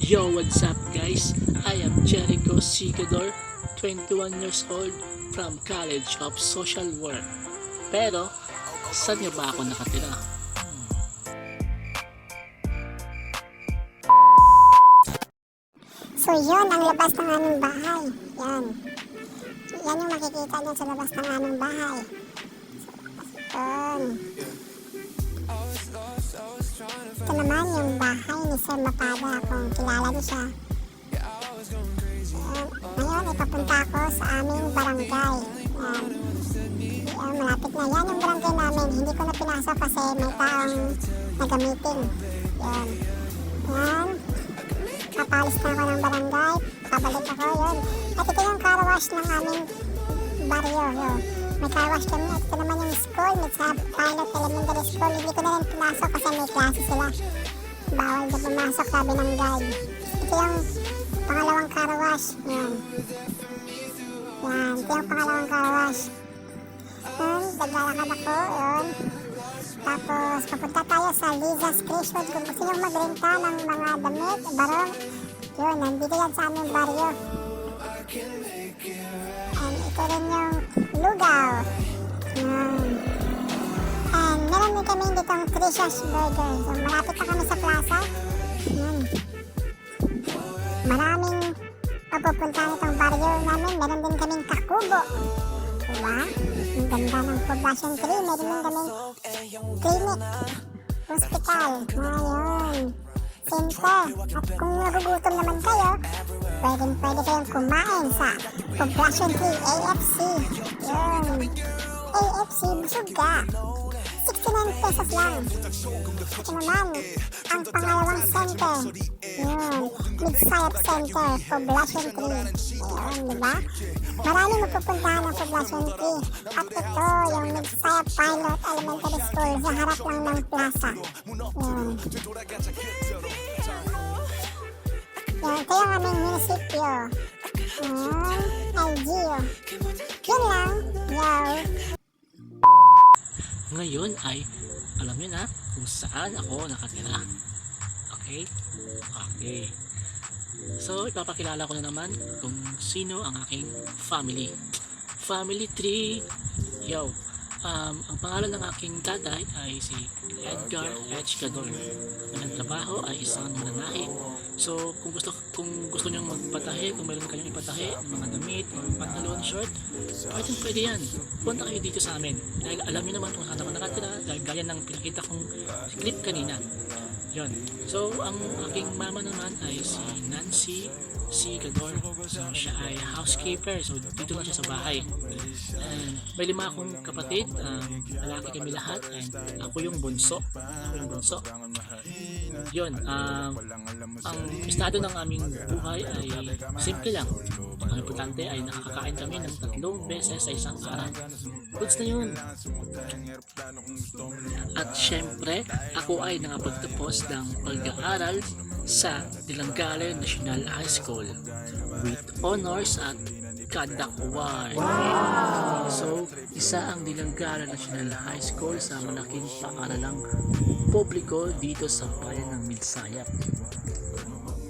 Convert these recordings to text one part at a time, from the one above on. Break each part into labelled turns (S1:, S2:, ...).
S1: Yo, what's up guys? I am Jericho Sigador, 21 years old from College of Social Work. Pero, saan nga ba ako nakatira?
S2: So yun, ang labas ng aming bahay. Yan. Yan yung makikita nyo sa labas ng aming bahay. Yun. Ito naman yung bahay ni Sir Mapada, kung kilala niyo siya. Ngayon, ipapunta ako sa aming barangay. Yan. Yan, malapit na. Yan yung barangay namin. Hindi ko na pinasok kasi may taong nag-meeting. Yan. Yan. Papalis na ako ng barangay, pabalik ako, yun. At ito yung car wash ng aming baryo, yun. May car wash kami, at ito naman yung school, Midsab Pilot Elementary School. Hindi ko na rin pinasok kasi may klase sila. Bawal na pumasok, sabi ng guide. Ito yung pangalawang car wash, yun. Yan, ito yung pangalawang car wash. Yun, naglalakad ako, yun. Tapos, papunta tayo sa Liza's Creation. Kung gusto nyo magrenta ng mga damit, barong, yun, nandito yan sa aming baryo. And ito rin yung lugaw. Yan. And meron din kami ditong Tricia's Burger. So, malapit na kami sa plaza. Yan. Maraming papupunta nitong baryo namin. Meron din kaming Kakubo. Diba? Ang ganda ng poblasyon 3. Meron din kaming clinic, hospital, ngayon, center. At kung nagugutom naman kayo, pwede kayong kumain sa poblasyon 3, AFC. Yun. AFC, busog ka. 69 pesos lang. Ito naman, ang pangalawang center. Yun. Midsayap Center, poblasyon 3. Yun, diba? Maraming mapupuntahan ng poblasyon 3. At ito, yung Midsayap Pilot Elementary School sa harap lang ng plaza. Yun. Yun, ito yung aming munisipyo. Yun, LGU. Yun lang. Yo.
S1: Ngayon ay, alam nyo na kung saan ako nakatira. Okay? Okay. So, ipapakilala ko na naman kung sino ang aking family. Family tree. Yo. Ang pangalan ng aking tatay ay si Edgar H. Cador. Ang trabaho ay isang mananahi. So, kung gusto nyo magpatahe, kung mayroon kayong ipatahe, mga damit, mga pantalon, short, pwede yan. Punta kayo dito sa amin. Dahil alam nyo naman kung saan ako nakatira, gaya ng pinakita kong clip kanina. Yon. So, ang aking mama naman ay si Nancy C. Cador. So, siya ay housekeeper. So, dito lang siya sa bahay. And may 5 akong kapatid. Lalaki kami lahat. And ako yung bunso. Yun. Ang estado ng aming buhay ay simple lang. Ang importante ay nakakakain kami ng 3 beses sa isang araw. Goods na yun. At syempre, ako ay nakapagtapos ng pag-aaral sa Dilanggaler National High School with honors at Kadak Award. So, isa ang Dilanggaler National High School sa malaking paaralang publiko dito sa bayan ng Midsayap.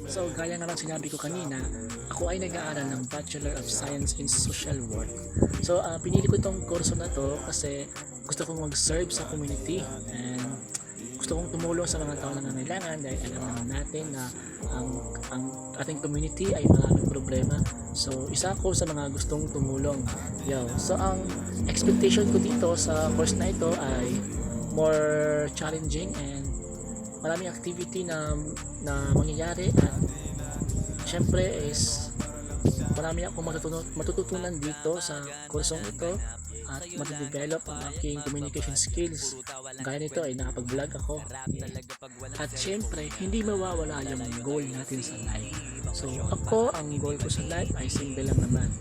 S1: So, gaya nga lang sinabi ko kanina, ako ay nag-aaral ng Bachelor of Science in Social Work. So, pinili ko itong kurso na to kasi gusto kong mag-serve sa community and gusto kong tumulong sa mga tao na nangangailangan dahil alam naman natin na ang ating community ay maraming problema. So, isa ako sa mga gustong tumulong. So, ang expectation ko dito sa course na ito ay more challenging and maraming activity na mangyayari at syempre is marami akong matututunan dito sa kursong ito at matudevelop ang aking communication skills. Gaya nito ay nakapag-vlog ako. At syempre, hindi mawawala yung goal natin sa life. So ako, ang goal ko sa life ay simple lang naman.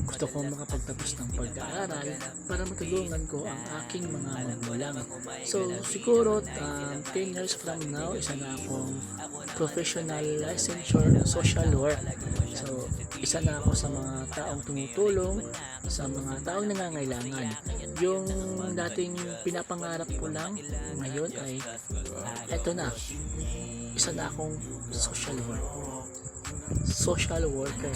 S1: Gusto kong makapagtapos ng pag-aaral para matulungan ko ang aking mga magulang. So siguro 10 years from now, isa na akong professional licensure social work. So isa na ako sa mga taong tumutulong sa mga taong nangangailangan. Yung dating pinapangarap ko ko lang ngayon ay eto na, isa na akong social worker.